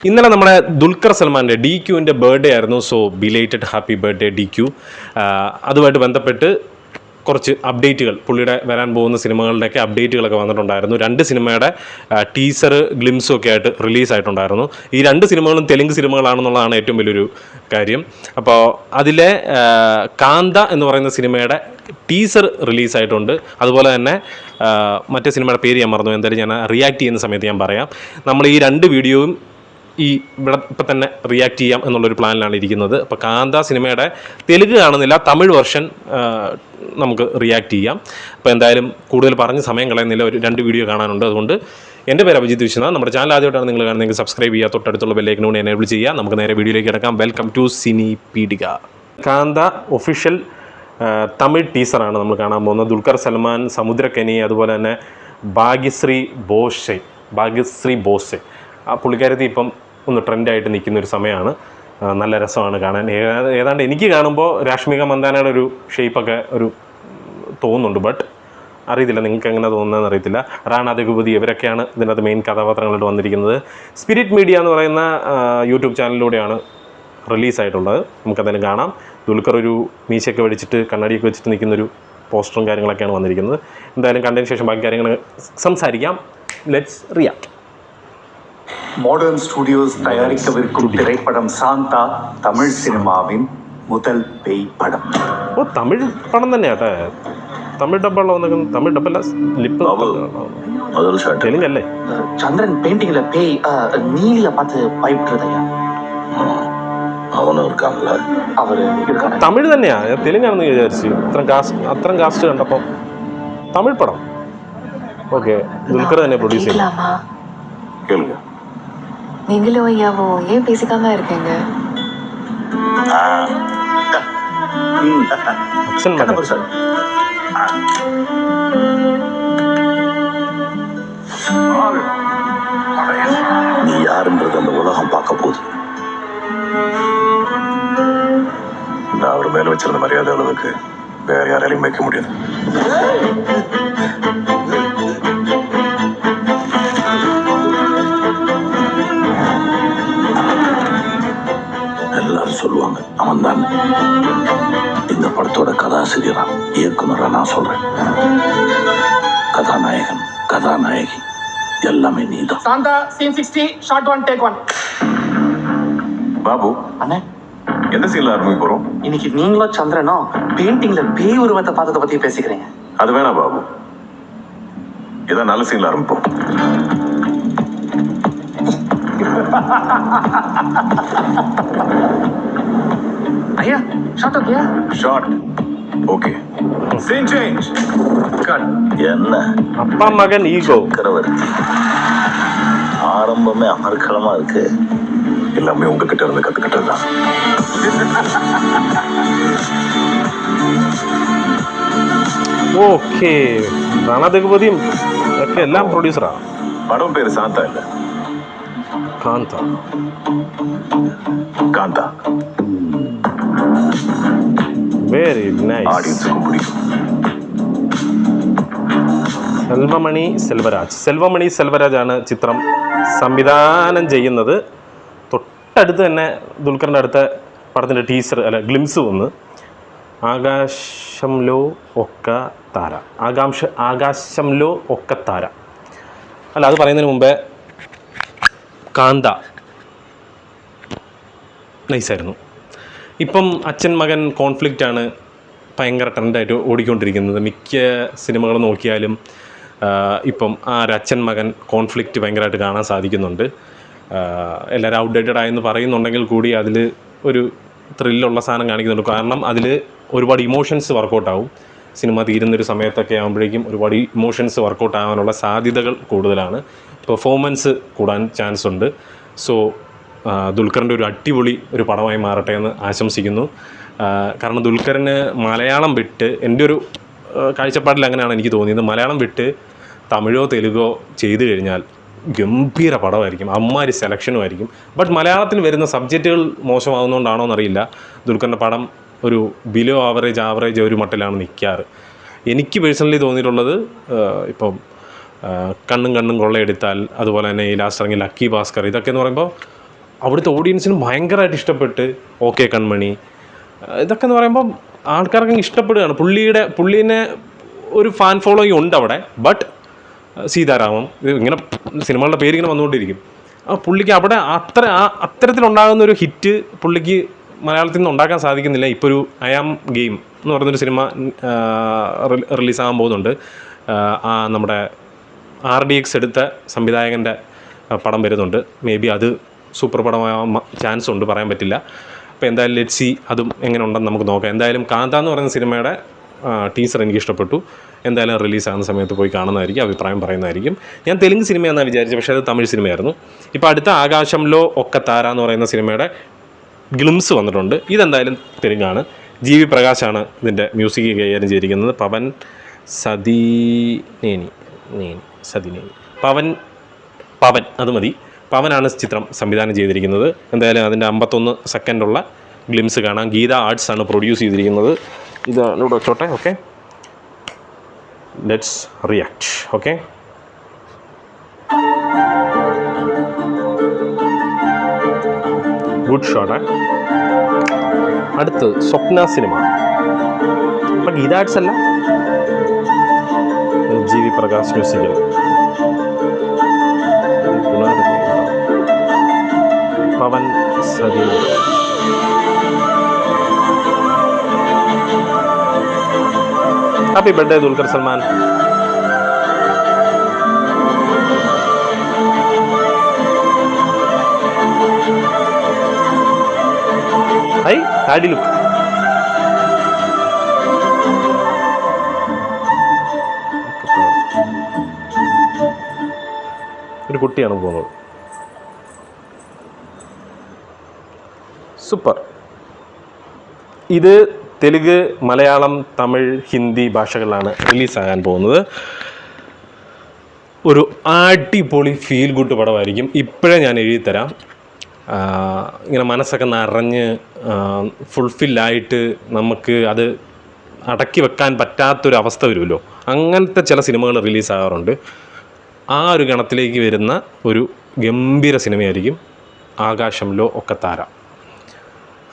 ഇന്നലെ നമ്മുടെ ദുൽഖർ സൽമാൻ്റെ DQൻ്റെ ബർത്ത്ഡേ ആയിരുന്നു. So belated happy birthday DQ. അതുമായിട്ട് ബന്ധപ്പെട്ട് കുറച്ച് അപ്ഡേറ്റുകൾ, പുള്ളിയുടെ വരാൻ പോകുന്ന സിനിമകളുടെയൊക്കെ അപ്ഡേറ്റുകളൊക്കെ വന്നിട്ടുണ്ടായിരുന്നു. 2 സിനിമയുടെ ടീസർ ഗ്ലിംസും ഒക്കെ ആയിട്ട് റിലീസായിട്ടുണ്ടായിരുന്നു. ഈ 2 സിനിമകളും തെലുങ്ക് സിനിമകളാണെന്നുള്ളതാണ് ഏറ്റവും വലിയൊരു കാര്യം. അപ്പോൾ അതിലെ കാന്ത എന്ന് പറയുന്ന സിനിമയുടെ ടീസർ റിലീസായിട്ടുണ്ട്. അതുപോലെ തന്നെ മറ്റേ സിനിമയുടെ പേര് ഞാൻ മറന്നു, എന്തായാലും ഞാൻ റിയാക്ട് ചെയ്യുന്ന സമയത്ത് ഞാൻ പറയാം. നമ്മൾ ഈ 2 വീഡിയോയും ഇവിടെ ഇപ്പം തന്നെ റിയാക്ട് ചെയ്യാം എന്നുള്ളൊരു പ്ലാനിലാണ് ഇരിക്കുന്നത്. അപ്പോൾ കാന്ത സിനിമയുടെ തെലുങ്ക് കാണുന്നില്ല, തമിഴ് വെർഷൻ നമുക്ക് റിയാക്ട് ചെയ്യാം. അപ്പോൾ എന്തായാലും കൂടുതൽ പറഞ്ഞ് സമയം കളയുന്നില്ല, ഒരു 2 വീഡിയോ കാണാനുണ്ട്. അതുകൊണ്ട് എൻ്റെ പേര് അഭിജിത്ത് വിശ്വനാഥ്. നമ്മുടെ ചാനൽ ആദ്യമായിട്ടാണ് നിങ്ങൾ കാണുന്നതെങ്കിൽ സബ്സ്ക്രൈബ് ചെയ്യുക, തൊട്ടടുത്തുള്ള ബെല്ലൈക്കനോട് എനേബിൾ ചെയ്യുക. നമുക്ക് നേരെ വീഡിയോയിലേക്ക് കിടക്കാം. Welcome to Cinepedia. Kaantha official Tamil ടീസറാണ് നമ്മൾ കാണാൻ പോകുന്നത്. ദുൽഖർ സൽമാൻ, സമുദ്രകനി, അതുപോലെ തന്നെ ഭാഗ്യശ്രീ ബോസെ ആ പുള്ളിക്കാരത്തി ഇപ്പം ഒന്ന് ട്രെൻഡായിട്ട് നിൽക്കുന്ന ഒരു സമയമാണ്. നല്ല രസമാണ് കാണാൻ. ഏതാണ്ട് എനിക്ക് കാണുമ്പോൾ രാഷ്മിക മന്ദാനയുടെ ഒരു ഷേപ്പൊക്കെ ഒരു തോന്നുന്നുണ്ട്. ബട്ട് അറിയത്തില്ല നിങ്ങൾക്ക് എങ്ങനെ തോന്നുന്നതെന്ന് അറിയത്തില്ല. റാണ ദഗുപതി ഇവരൊക്കെയാണ് ഇതിനകത്ത് മെയിൻ കഥാപാത്രങ്ങളായിട്ട് വന്നിരിക്കുന്നത്. സ്പിരിറ്റ് മീഡിയ എന്ന് പറയുന്ന യൂട്യൂബ് ചാനലിലൂടെയാണ് റിലീസായിട്ടുള്ളത്. നമുക്കതിന് കാണാം. ദുൽഖർ ഒരു മീശയൊക്കെ വെടിച്ചിട്ട് കണ്ണാടിയൊക്കെ വെച്ചിട്ട് നിൽക്കുന്നൊരു പോസ്റ്ററും കാര്യങ്ങളൊക്കെയാണ് വന്നിരിക്കുന്നത്. എന്തായാലും കണ്ടതിന് ശേഷം ബാക്കി കാര്യങ്ങൾ സംസാരിക്കാം. Let's react. மாடர்ன் ஸ்டுடியோஸ் தயாரிக்கவிருக்கும் திரைப்படம் சாந்தா தமிழ் சினிமாவின் முதல் பேய் படம். ഓ, തമിഴ് പടം തന്നെയാട്ടെ. തമിഴ് ഡബ്ബുള്ള തമിഴ് ഡബ്ബല്ല, ലിപ്പ് തെലുങ്കല്ലേ? சந்திரன் பெயிண்டிங்ல பேய் நீலிய பார்த்து பயப்படுறதையா? அவனும் இருக்காங்கல்ல, அவரு இருக்காங்க. തമിഴ് തന്നെയാ, തെലുങ്കാണെന്ന് വിചാരിച്ചു. അത്രയും കാസ്റ്റ് കണ്ടപ്പോൾ തമിഴ് പടം. ഓക്കെ, ദുൽഖർ തന്നെ പ്രൊഡ്യൂസ് ചെയ്യും. கேளுங்க. நீங்களும் ஐயாவும் ஏன் பேசிக்காம இருக்கீங்க? அக்ஷன் மகன். நீ யாருன்றது அந்த உலகம் பார்க்க போகுது. நான் அவர் மேல வச்சிருந்த மரியாதை அளவுக்கு வேற யாராலையும் வைக்க முடியாது. எல்லாரும் சொல்லுவாங்க அவன் தான். இந்த படத்தோட கதாசிரியரா இயக்குனரா நான் சொல்றேன். கதாநாயகன், கதாநாயகி எல்லாமே நீதான். Shantha scene 60 shot 1 take 1. Babu அண்ணே, எந்த சீன்ல ஆரம்பிக்க போறோம்? இன்னைக்கு நீங்களும் சந்திரனும் பெயிண்டிங்ல பேய் உருவத்தை பார்த்ததை பத்தி பேசிக்கிறீங்க. அது வேணா பாபு, இதான் நல்ல சீன்ல ஆரம்பிப்போம். ஐயா ஷாட் ஓகேயா? Shot okay. Scene change. Cut. என்ன அப்பா மகன் ஈகோ. சக்கரவர்த்தி ஆரம்பமே அமர்க்களமா இருக்கு. எல்லாமே உங்ககிட்ட இருந்து கத்துக்கிட்டதுதான். ഓക്കെ, റാണ ദഗുപതിയും ഒക്കെ എല്ലാം പ്രൊഡ്യൂസറാ. படம் பேரு சாந்தா இல்ல, കാന്ത. காந்தா. Very nice. ஆடியன்ஸுக்கும் பிடிக்கும். സെൽവമണി സെൽവരാജാണ് ചിത്രം സംവിധാനം ചെയ്യുന്നത്. തൊട്ടടുത്ത് തന്നെ ദുൽഖറിൻ്റെ അടുത്ത പടത്തിൻ്റെ ടീസർ ഗ്ലിംസ് വന്ന് ആകാശംലോ ഒക്കത്താര. അല്ല, അത് പറയുന്നതിന് മുമ്പേ കാന്ത നൈസായിരുന്നു. ഇപ്പം അച്ഛൻ മകൻ കോൺഫ്ലിക്റ്റാണ് ഭയങ്കര ട്രെൻഡായിട്ട് ഓടിക്കൊണ്ടിരിക്കുന്നത്. മിക്ക സിനിമകൾ നോക്കിയാലും ഇപ്പം ആ ഒരു അച്ഛൻ മകൻ കോൺഫ്ലിക്റ്റ് ഭയങ്കരമായിട്ട് കാണാൻ സാധിക്കുന്നുണ്ട്. എല്ലാവരും ഔട്ട്ഡേറ്റഡ് ആയെന്ന് പറയുന്നുണ്ടെങ്കിൽ കൂടി അതിൽ ഒരു ത്രില്ലുള്ള സാധനം കാണിക്കുന്നുണ്ട്. കാരണം അതിൽ ഒരുപാട് ഇമോഷൻസ് വർക്കൗട്ടാവും. സിനിമ തീരുന്നൊരു സമയത്തൊക്കെ ആകുമ്പോഴേക്കും ഒരുപാട് ഇമോഷൻസ് വർക്കൗട്ട് ആവാനുള്ള സാധ്യതകൾ കൂടുതലാണ്. പെർഫോമൻസ് കൂടാൻ ചാൻസ് ഉണ്ട്. സോ ദുൽഖറിൻ്റെ ഒരു അടിപൊളി ഒരു പടമായി മാറട്ടെ എന്ന് ആശംസിക്കുന്നു. കാരണം ദുൽഖറിന് മലയാളം വിട്ട്, എൻ്റെ ഒരു കാഴ്ചപ്പാടിൽ അങ്ങനെയാണ് എനിക്ക് തോന്നിയത്, മലയാളം വിട്ട് തമിഴോ തെലുങ്കോ ചെയ്തു കഴിഞ്ഞാൽ ഗംഭീര പടമായിരിക്കും, അമ്മാതിരി സെലക്ഷനും ആയിരിക്കും. ബട്ട് മലയാളത്തിൽ വരുന്ന സബ്ജക്റ്റുകൾ മോശമാകുന്നതുകൊണ്ടാണോ എന്നറിയില്ല, ദുൽഖറിൻ്റെ പടം ഒരു ബിലോ ആവറേജ് ഒരു മട്ടിലാണ് നിൽക്കാറ്. എനിക്ക് പേഴ്സണലി തോന്നിയിട്ടുള്ളത് ഇപ്പം കണ്ണും കൊള്ളയെടുത്താൽ, അതുപോലെ തന്നെ ഈ ലാസ്റ്റ് ഇറങ്ങിയ ലക്കി ഭാസ്കർ, ഇതൊക്കെ എന്ന് പറയുമ്പോൾ അവിടുത്തെ ഓഡിയൻസിന് ഭയങ്കരമായിട്ട് ഇഷ്ടപ്പെട്ട് ഓക്കെ കൺമണി ഇതൊക്കെ എന്ന് പറയുമ്പം ആൾക്കാർക്ക് ഇഷ്ടപ്പെടുകയാണ്. പുള്ളീനെ ഒരു ഫാൻ ഫോളോയിങ് ഉണ്ട് അവിടെ. ബട്ട് സീതാരാമം ഇത് ഇങ്ങനെ സിനിമകളുടെ പേരിങ്ങനെ വന്നുകൊണ്ടിരിക്കും. പുള്ളിക്ക് അവിടെ അത്തരത്തിലുണ്ടാകുന്ന ഒരു ഹിറ്റ് പുള്ളിക്ക് മലയാളത്തിൽ നിന്ന് ഉണ്ടാക്കാൻ സാധിക്കുന്നില്ല. ഇപ്പോൾ ഒരു ഐ ആം ഗെയിം എന്ന് പറയുന്നൊരു സിനിമ റിലീസാകാൻ പോകുന്നുണ്ട്. നമ്മുടെ RDX എടുത്ത സംവിധായകൻ്റെ പടം വരുന്നുണ്ട്. മേ ബി അത് സൂപ്പർ പടമാകാൻ ചാൻസ് ഉണ്ട്, പറയാൻ പറ്റില്ല. അപ്പോൾ എന്തായാലും ലെറ്റ് സി അതും എങ്ങനെ ഉണ്ടെന്ന് നമുക്ക് നോക്കാം. എന്തായാലും കാന്ത എന്ന് പറയുന്ന സിനിമയുടെ ടീസർ എനിക്ക് ഇഷ്ടപ്പെട്ടു. എന്തായാലും റിലീസാകുന്ന സമയത്ത് പോയി കാണുന്നതായിരിക്കും, അഭിപ്രായം പറയുന്നതായിരിക്കും. ഞാൻ തെലുങ്ക് സിനിമയാണെന്നാണ് വിചാരിച്ചത്, പക്ഷേ അത് തമിഴ് സിനിമയായിരുന്നു. ഇപ്പോൾ അടുത്ത ആകാശംലോ ഒക്കെ താര എന്ന് പറയുന്ന സിനിമയുടെ ഗ്ലിംസ് വന്നിട്ടുണ്ട്. ഇതെന്തായാലും തെലുങ്കാണ്. GV പ്രകാശാണ് ഇതിൻ്റെ മ്യൂസിക് കൈകാര്യം ചെയ്തിരിക്കുന്നത്. പവൻ അത് മതി. പവനാണ് ചിത്രം സംവിധാനം ചെയ്തിരിക്കുന്നത്. എന്തായാലും അതിൻ്റെ 51 സെക്കൻഡുള്ള ഗ്ലിംസ് കാണാം. ഗീത ആർട്സ് ആണ് പ്രൊഡ്യൂസ് ചെയ്തിരിക്കുന്നത്. ഇതാണ് ഇവിടെ വെച്ചോട്ടെ. Okay, let's react. Okay, good shot. അടുത്ത് സ്വപ്ന സിനിമ. അപ്പം ഗീത ആർട്സ് അല്ല, GV Prakash musical. Pavan Sathi. Happy birthday Dulquer Salmaan. Hi ഹാഡി ലുക്ക്. ഒരു കുട്ടിയാണ് പോകുന്നത്. സൂപ്പർ. ഇത് തെലുങ്ക്, മലയാളം, തമിഴ്, ഹിന്ദി ഭാഷകളിലാണ് റിലീസാകാൻ പോകുന്നത്. ഒരു അടിപൊളി ഫീൽ ഗുഡ് പടമായിരിക്കും. ഇപ്പോഴേ ഞാൻ എഴുതിത്തരാം. ഇങ്ങനെ മനസ്സൊക്കെ നിറഞ്ഞ് ഫുൾഫില്ലായിട്ട് നമുക്ക് അത് അടക്കി വെക്കാൻ പറ്റാത്തൊരവസ്ഥ വരുമല്ലോ, അങ്ങനത്തെ ചില സിനിമകൾ റിലീസാകാറുണ്ട്. ആ ഒരു ഗണത്തിലേക്ക് വരുന്ന ഒരു ഗംഭീര സിനിമയായിരിക്കും ആകാശംലോ ഒക്കെ താര.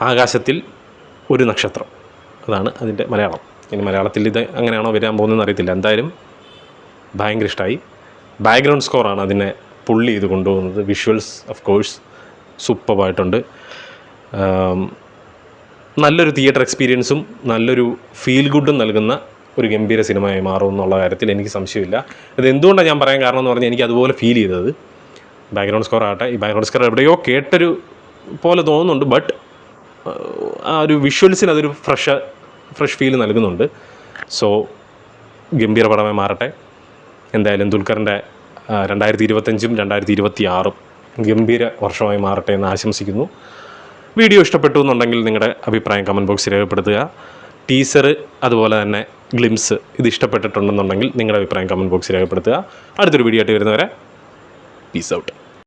ആകാശത്തിൽ ഒരു നക്ഷത്രം, അതാണ് അതിൻ്റെ മലയാളം. ഇനി മലയാളത്തിൽ ഇത് അങ്ങനെയാണോ വരാൻ പോകുന്നതെന്ന് അറിയത്തില്ല. എന്തായാലും ഭയങ്കര ഇഷ്ടമായി. ബാക്ക്ഗ്രൗണ്ട് സ്കോറാണ് അതിനെ പുള്ളി ചെയ്ത് കൊണ്ടുപോകുന്നത്. വിഷ്വൽസ് ഓഫ് കോഴ്സ് സൂപ്പറായിട്ടുണ്ട്. നല്ലൊരു തിയേറ്റർ എക്സ്പീരിയൻസും നല്ലൊരു ഫീൽ ഗുഡും നൽകുന്ന ഒരു ഗംഭീര സിനിമയായി മാറും എന്നുള്ള കാര്യത്തിൽ എനിക്ക് സംശയമില്ല. ഇത് എന്തുകൊണ്ടാണ് ഞാൻ പറയാൻ കാരണം എന്ന് പറഞ്ഞാൽ എനിക്ക് അതുപോലെ ഫീൽ ചെയ്തത്. ബാക്ക്ഗ്രൗണ്ട് സ്കോർ ആകട്ടെ, ഈ ബാക്ക്ഗ്രൗണ്ട് സ്കോർ എവിടെയോ കേട്ടൊരു പോലെ തോന്നുന്നുണ്ട്. ബട്ട് ആ ഒരു വിഷ്വൽസിന് അതൊരു ഫ്രഷ് ഫീൽ നൽകുന്നുണ്ട്. സോ ഗംഭീര പടമായി മാറട്ടെ. എന്തായാലും ദുൽഖറിൻ്റെ 2025-ഉം 2026-ഉം ഗംഭീര വർഷമായി മാറട്ടെ എന്ന് ആശംസിക്കുന്നു. വീഡിയോ ഇഷ്ടപ്പെട്ടു എന്നുണ്ടെങ്കിൽ നിങ്ങളുടെ അഭിപ്രായം കമൻറ്റ് ബോക്സിൽ രേഖപ്പെടുത്തുക. ടീസർ അതുപോലെ തന്നെ ഗ്ലിംസ് ഇത് ഇഷ്ടപ്പെട്ടിട്ടുണ്ടെന്നുണ്ടെങ്കിൽ നിങ്ങളുടെ അഭിപ്രായം കമൻറ്റ് ബോക്സിൽ രേഖപ്പെടുത്തുക. അടുത്തൊരു വീഡിയോ ആയിട്ട് വരുന്നവരെ പീസ് ഔട്ട്.